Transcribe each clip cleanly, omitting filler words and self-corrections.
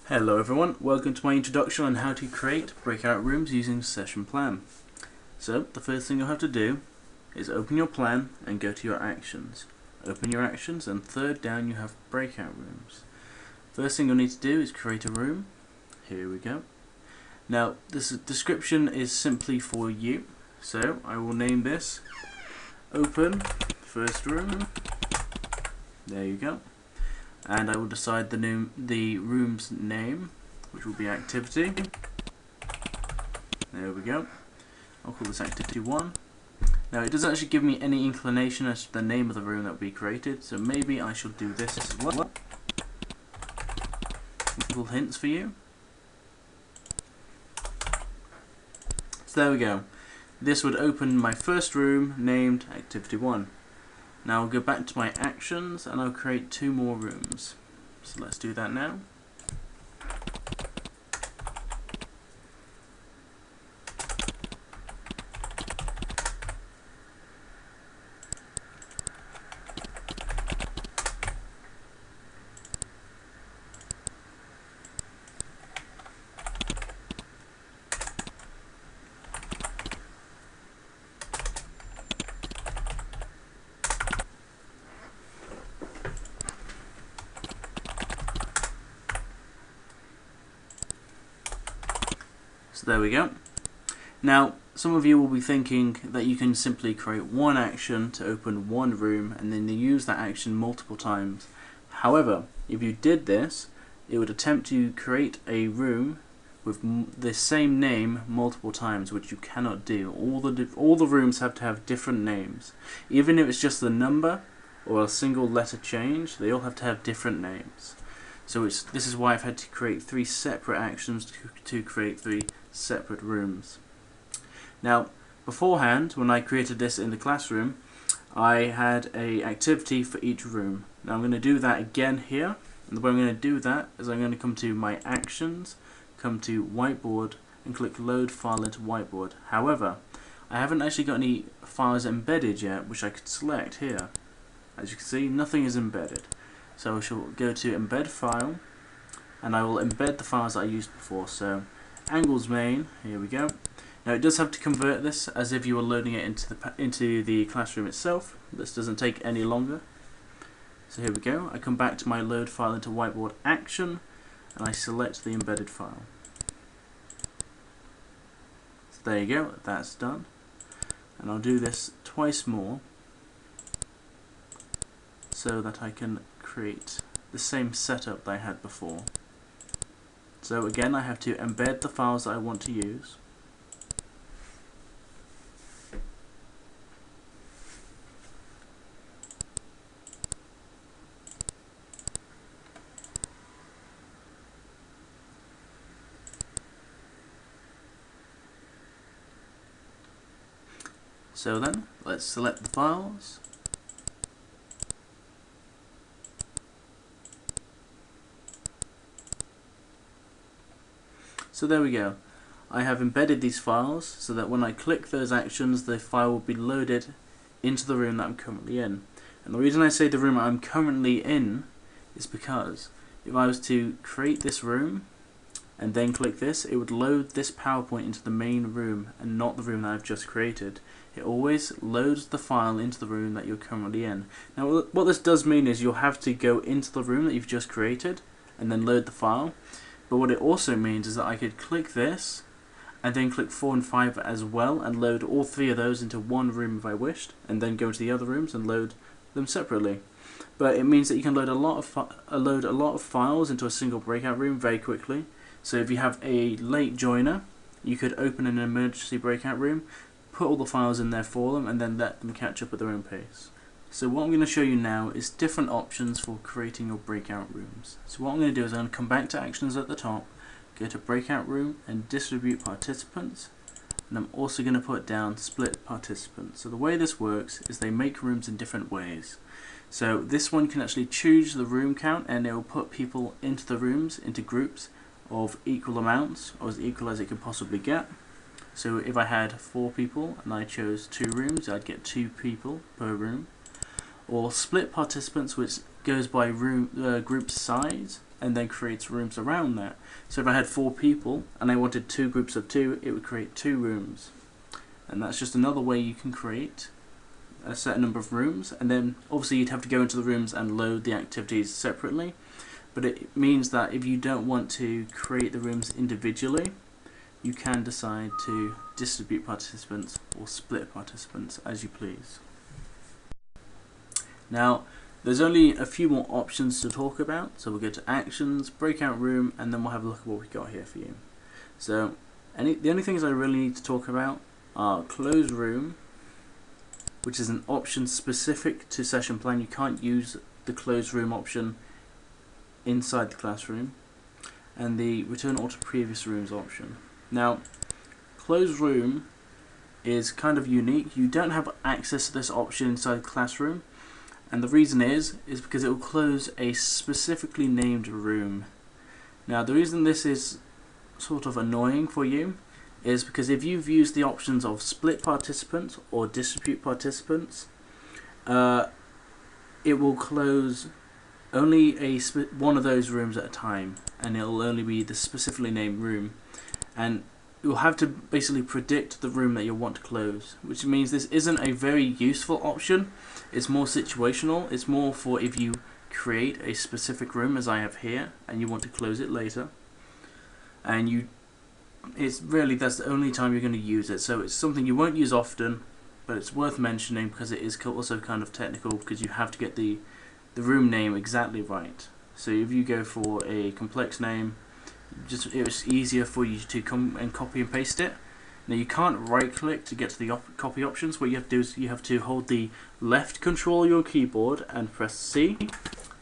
Hello everyone, welcome to my introduction on how to create breakout rooms using Session Plan. So the first thing you'll have to do is open your plan and go to your actions. Open your actions and third down you have breakout rooms. First thing you'll need to do is create a room. Here we go. Now this description is simply for you, so I will name this Open First Room. There you go. And I will decide the room's name, which will be Activity. There we go. I'll call this Activity 1. Now it doesn't actually give me any inclination as to the name of the room that will be created, so maybe I shall do this as well. Little hints for you. So there we go. This would open my first room named Activity 1. Now I'll go back to my actions and I'll create 2 more rooms. So let's do that now. So there we go. Now some of you will be thinking that you can simply create one action to open one room and then you use that action multiple times. However, if you did this, it would attempt to create a room with the same name multiple times, which you cannot do. All the rooms have to have different names. Even if it's just the number or a single letter change, they all have to have different names. So this is why I've had to create 3 separate actions to create 3 separate rooms. Now, beforehand, when I created this in the classroom, I had an activity for each room. Now I'm going to do that again here, and the way I'm going to do that is I'm going to come to my actions, come to whiteboard, and click load file into whiteboard. However, I haven't actually got any files embedded yet, which I could select here. As you can see, nothing is embedded. So I shall go to embed file, and I will embed the files that I used before. So angles main, here we go. Now it does have to convert this as if you were loading it into the classroom itself. This doesn't take any longer. So here we go. I come back to my load file into whiteboard action, and I select the embedded file. So there you go, that's done. And I'll do this twice more so that I can create the same setup that I had before. So again, I have to embed the files that I want to use. So then, let's select the files. So there we go. I have embedded these files so that when I click those actions, the file will be loaded into the room that I'm currently in. And the reason I say the room I'm currently in is because if I was to create this room and then click this, it would load this PowerPoint into the main room and not the room that I've just created. It always loads the file into the room that you're currently in. Now what this does mean is you'll have to go into the room that you've just created and then load the file. But what it also means is that I could click this and then click 4 and 5 as well and load all 3 of those into one room if I wished, and then go to the other rooms and load them separately. But it means that you can load a lot of files into a single breakout room very quickly. So if you have a late joiner, you could open an emergency breakout room, put all the files in there for them, and then let them catch up at their own pace. So what I'm going to show you now is different options for creating your breakout rooms. So what I'm going to do is I'm going to come back to actions at the top, go to breakout room and distribute participants, and I'm also going to put down split participants. So the way this works is they make rooms in different ways. So this one can actually choose the room count and it will put people into the rooms, into groups of equal amounts, or as equal as it can possibly get. So if I had 4 people and I chose 2 rooms, I'd get 2 people per room. Or split participants, which goes by room group size, and then creates rooms around that. So if I had 4 people and I wanted 2 groups of 2, it would create 2 rooms. And that's just another way you can create a certain number of rooms, and then obviously you'd have to go into the rooms and load the activities separately, but it means that if you don't want to create the rooms individually, you can decide to distribute participants or split participants as you please. Now there's only a few more options to talk about, so we'll go to actions, breakout room, and then we'll have a look at what we've got here for you. So the only things I really need to talk about are close room, which is an option specific to session plan. You can't use the closed room option inside the classroom, and the return all to previous rooms option. Now closed room is kind of unique. You don't have access to this option inside the classroom, and the reason is because it will close a specifically named room. Now the reason this is sort of annoying for you is because if you've used the options of split participants or distribute participants, it will close only one of those rooms at a time, and it will only be the specifically named room, and you'll have to basically predict the room that you want to close, which means this isn't a very useful option. It's more situational. It's more for if you create a specific room, as I have here, and you want to close it later, and it's really, that's the only time you're going to use it. So it's something you won't use often, but it's worth mentioning because it is also kind of technical, because you have to get the room name exactly right. So if you go for a complex name, it's easier for you to come and copy and paste it. Now you can't right click to get to the copy options. What you have to do is you have to hold the left control of your keyboard and press C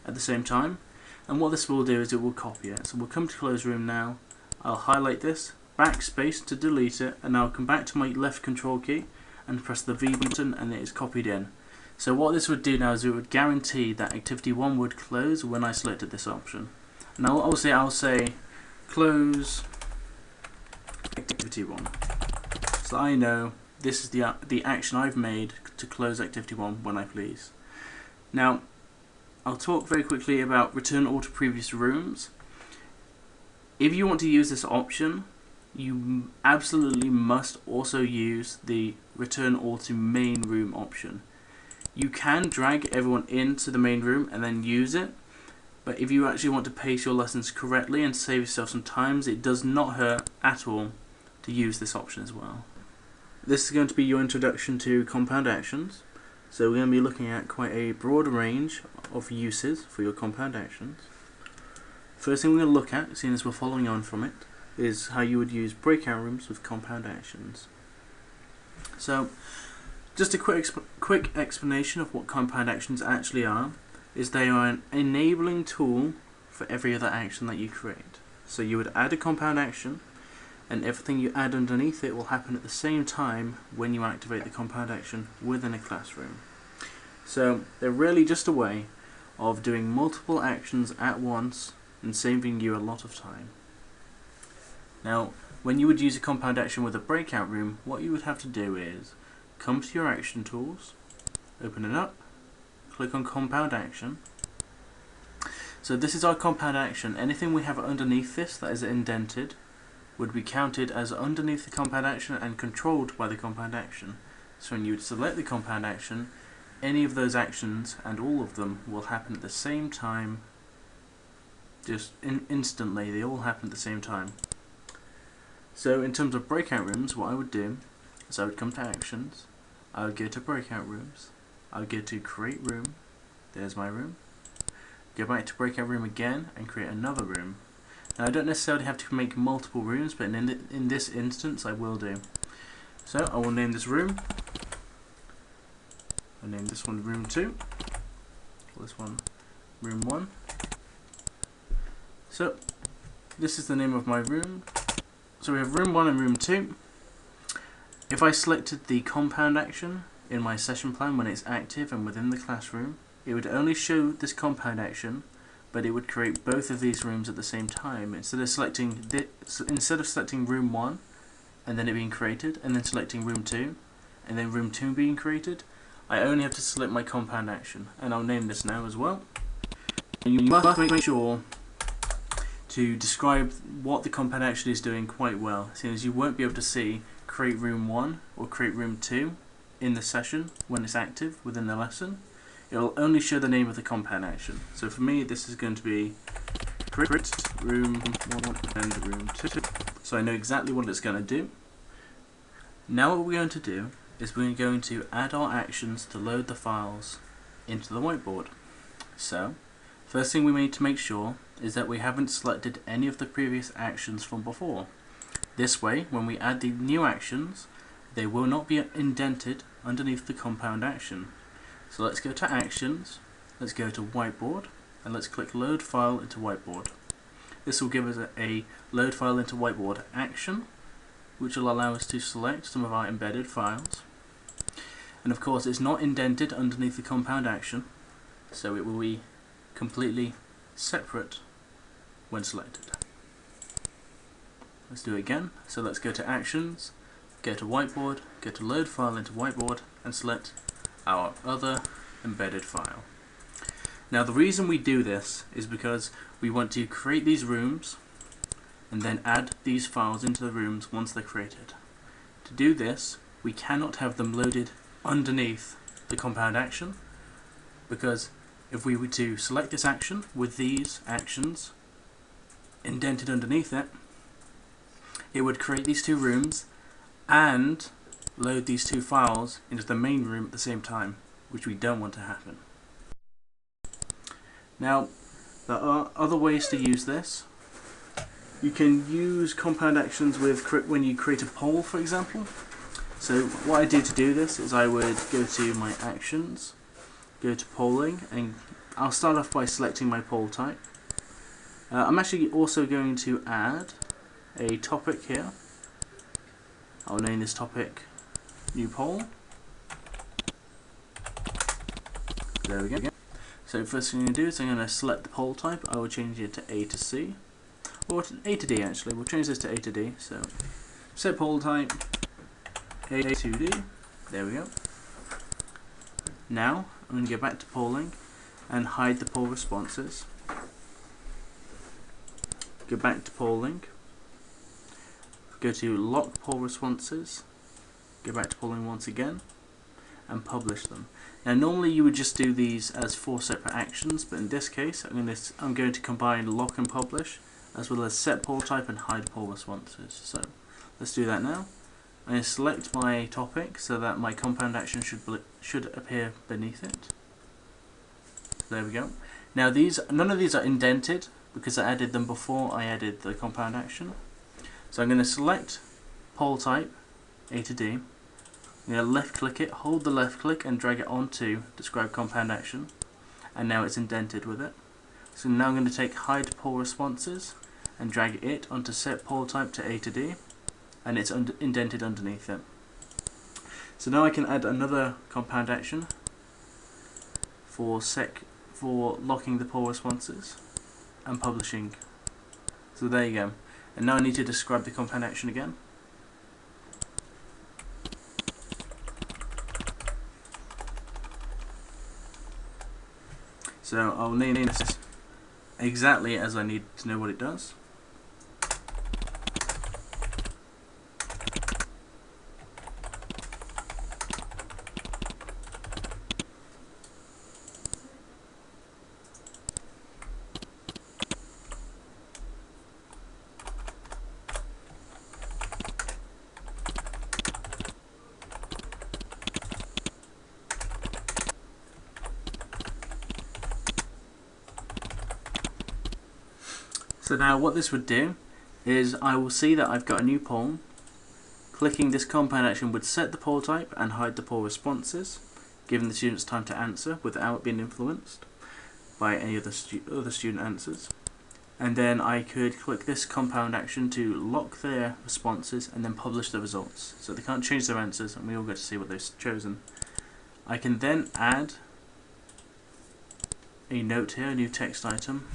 at the same time, and what this will do is it will copy it. So we'll come to close room now. I'll highlight this, backspace to delete it, and now I'll come back to my left control key and press the V button, and it is copied in. So what this would do now is it would guarantee that activity 1 would close when I selected this option. Now obviously I'll say close activity 1, so I know this is the action I've made to close activity 1 when I please. Now I'll talk very quickly about return all to previous rooms. If you want to use this option, you absolutely must also use the return all to main room option. You can drag everyone into the main room and then use it, but if you actually want to pace your lessons correctly and save yourself some time, it does not hurt at all to use this option as well. This is going to be your introduction to compound actions. So we're going to be looking at quite a broad range of uses for your compound actions. First thing we're going to look at, seeing as we're following on from it, is how you would use breakout rooms with compound actions. So just a quick explanation of what compound actions actually are, is they are an enabling tool for every other action that you create. So you would add a compound action, and everything you add underneath it will happen at the same time when you activate the compound action within a classroom. So they're really just a way of doing multiple actions at once and saving you a lot of time. Now, when you would use a compound action with a breakout room, what you would have to do is come to your action tools, open it up, click on compound action. So this is our compound action. Anything we have underneath this that is indented would be counted as underneath the compound action and controlled by the compound action. So when you would select the compound action, any of those actions and all of them will happen at the same time, just instantly. They all happen at the same time. So in terms of breakout rooms, what I would do is I would come to actions, I would go to breakout rooms, I would go to create room, there's my room, go back to breakout room again and create another room. Now I don't necessarily have to make multiple rooms, but in this instance I will do. So I will name this room, I'll name this one room 2, this one room 1. So this is the name of my room. So we have room 1 and room 2. If I selected the compound action in my session plan when it's active and within the classroom, it would only show this compound action, but it would create both of these rooms at the same time. Instead of selecting room 1 and then it being created, and then selecting room 2 and then room 2 being created, I only have to select my compound action, and I'll name this now as well. And you must make sure to describe what the compound action is doing quite well, seeing as you won't be able to see create room 1 or create room 2 in the session when it's active within the lesson. It will only show the name of the compound action. So for me this is going to be create room 1 and room 2, so I know exactly what it's going to do. Now what we're going to do is we're going to add our actions to load the files into the whiteboard. So first thing we need to make sure is that we haven't selected any of the previous actions from before. This way, when we add the new actions, they will not be indented underneath the compound action. So let's go to Actions, let's go to Whiteboard, and let's click Load File into Whiteboard. This will give us a Load File into Whiteboard action, which will allow us to select some of our embedded files. And of course it's not indented underneath the compound action, so it will be completely separate when selected. Let's do it again. So let's go to Actions, go to Whiteboard, go to Load File into Whiteboard, and select our other embedded file. Now the reason we do this is because we want to create these rooms and then add these files into the rooms once they're created. To do this, we cannot have them loaded underneath the compound action, because if we were to select this action with these actions indented underneath it, it would create these two rooms and load these two files into the main room at the same time, which we don't want to happen. Now, there are other ways to use this. You can use compound actions with when you create a poll, for example. So what I do to do this is I would go to my actions, go to polling, and I'll start off by selecting my poll type. I'm actually also going to add a topic here. I'll name this topic New Poll. There we go. So first thing I'm going to do is I'm going to select the poll type. I will change it to A to C, or to A to D actually. We'll change this to A to D. So set poll type A to D. There we go. Now I'm going to go back to polling and hide the poll responses. Go back to polling. Go to lock poll responses. Go back to polling once again and publish them. Now normally you would just do these as 4 separate actions, but in this case I'm going to combine lock and publish as well as set poll type and hide poll responses. So let's do that now. I'm going to select my topic so that my compound action should appear beneath it. There we go. Now none of these are indented because I added them before I added the compound action. So I'm going to select poll type A to D. I'm going to left click it, hold the left click and drag it onto describe compound action, and now it's indented with it. So now I'm going to take hide poll responses and drag it onto set poll type to A to D, and it's indented underneath it. So now I can add another compound action for locking the poll responses and publishing. So there you go. And now I need to describe the compound action again. So I'll name this exactly as I need to know what it does. So now what this would do is I will see that I've got a new poll. Clicking this compound action would set the poll type and hide the poll responses, giving the students time to answer without being influenced by any other student answers. And then I could click this compound action to lock their responses and then publish the results. So they can't change their answers and we all get to see what they've chosen. I can then add a note here, a new text item,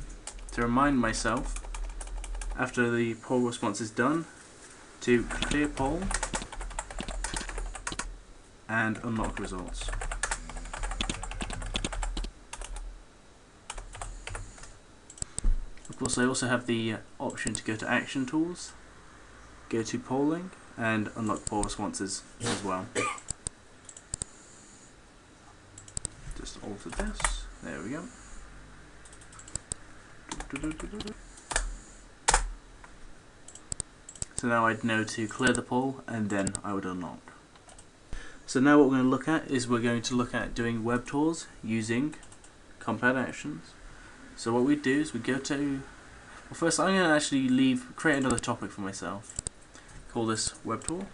to remind myself after the poll response is done to clear poll and unlock results. Of course, I also have the option to go to Action Tools, go to Polling, and unlock poll responses as well. Just alter this. There we go. So now I'd know to clear the poll, and then I would unlock. So now what we're going to look at is we're going to look at doing web tours using compound actions. So what we do is we go to, well, first I'm going to actually create another topic for myself. Call this web tour.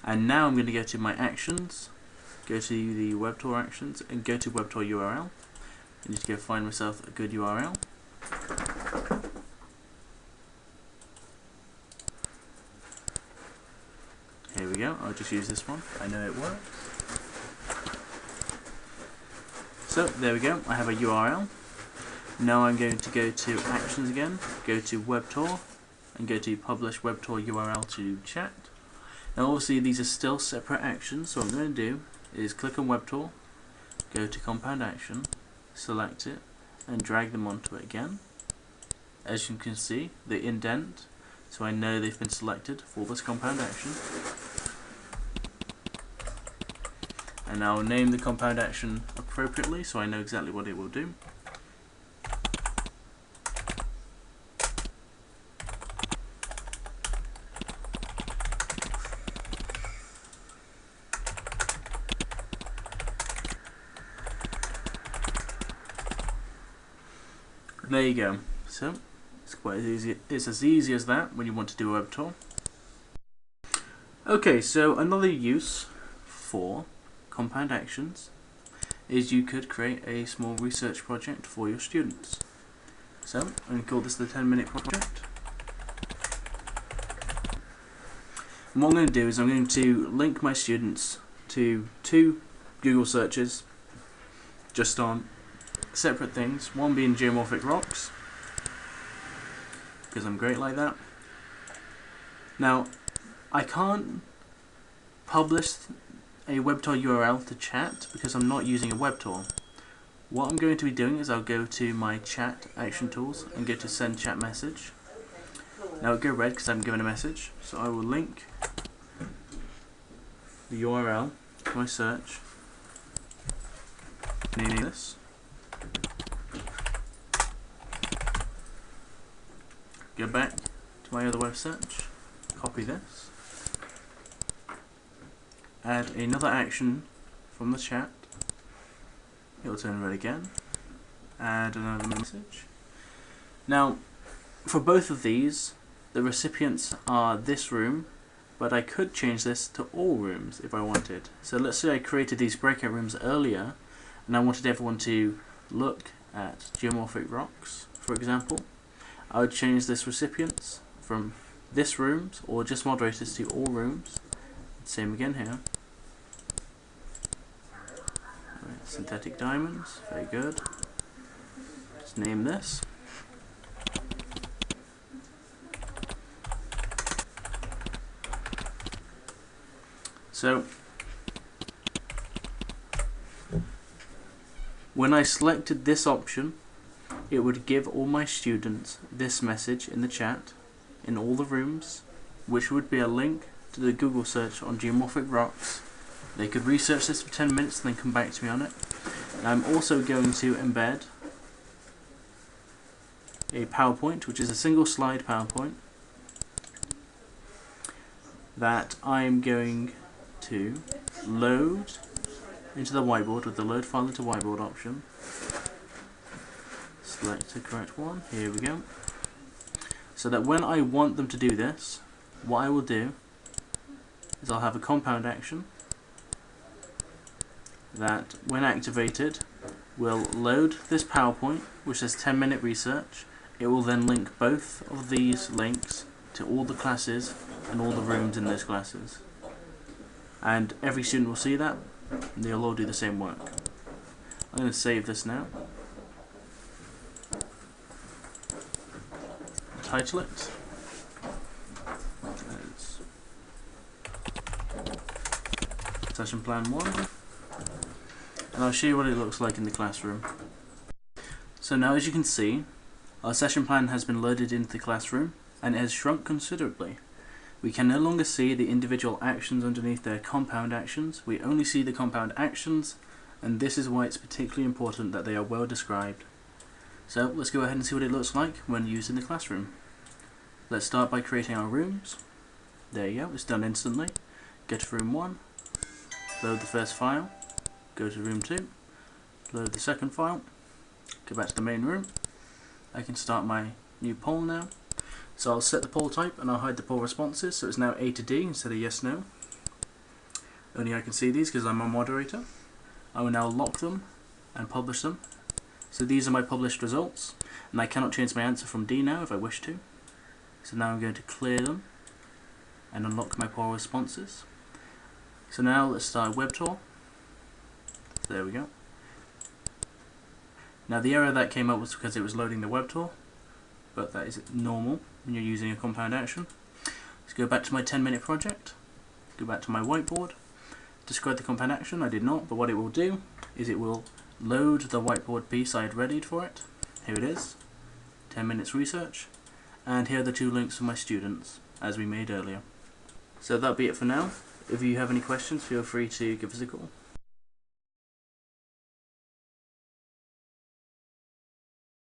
And now I'm going to go to my actions, go to the web tour actions, and go to web tour URL. I need to go find myself a good URL. Here we go, I'll just use this one, I know it works. So there we go, I have a URL. Now I'm going to go to actions again, go to web tour, and go to publish web tour URL to chat. Now obviously these are still separate actions, so what I'm going to do is click on web tour, go to compound action, select it, and drag them onto it again. As you can see, they indent, so I know they've been selected for this compound action. And now I'll name the compound action appropriately so I know exactly what it will do. There you go. So it's quite as easy. It's as easy as that when you want to do a web tour. Okay, so another use for compound actions is you could create a small research project for your students. So I'm going to call this the 10-minute project. And what I'm going to do is I'm going to link my students to 2 Google searches just on separate things, one being geomorphic rocks, because I'm great like that. Now, I can't publish a web tour URL to chat because I'm not using a web tour. What I'm going to be doing is I'll go to my chat action tools and go to send chat message. Now it'll go red because I haven't given a message, so I will link the URL to my search, name this, go back to my other web search, copy this, add another action from the chat, it'll turn red again, add another message. Now for both of these the recipients are this room, but I could change this to all rooms if I wanted. So let's say I created these breakout rooms earlier and I wanted everyone to look at geomorphic rocks, for example. I would change this recipients from this rooms or just moderators to all rooms. Same again here. Right, synthetic diamonds, very good. Just name this. So when I selected this option, it would give all my students this message in the chat in all the rooms, which would be a link to the Google search on geomorphic rocks. They could research this for 10 minutes and then come back to me on it. And I'm also going to embed a PowerPoint, which is a single slide PowerPoint, that I'm going to load into the whiteboard with the load file into whiteboard option. Select the correct one, here we go. So that when I want them to do this, what I will do is I'll have a compound action that when activated will load this PowerPoint which says 10-minute research. It will then link both of these links to all the classes and all the rooms in those classes. And every student will see that and they'll all do the same work. I'm going to save this now. Title it as Session Plan 1. and I'll show you what it looks like in the classroom. So now, as you can see, our session plan has been loaded into the classroom and it has shrunk considerably. We can no longer see the individual actions underneath their compound actions. We only see the compound actions, and this is why it's particularly important that they are well described. So let's go ahead and see what it looks like when used in the classroom. Let's start by creating our rooms. There you go, it's done instantly. Go to room 1, load the first file, go to room 2, load the second file, go back to the main room. I can start my new poll now. So I'll set the poll type and I'll hide the poll responses, so it's now A to D instead of yes no. Only I can see these because I'm a moderator. I will now lock them and publish them. So these are my published results, and I cannot change my answer from D now if I wish to. So now I'm going to clear them and unlock my poll responses. So now let's start a web tour. There we go. Now the error that came up was because it was loading the web tour, but that is normal when you're using a compound action. Let's go back to my 10-minute project, go back to my whiteboard, describe the compound action. I did not, but what it will do is it will load the whiteboard piece I had readied for it. Here it is, 10 minutes research, and here are the 2 links for my students, as we made earlier. So that'll be it for now. If you have any questions, feel free to give us a call.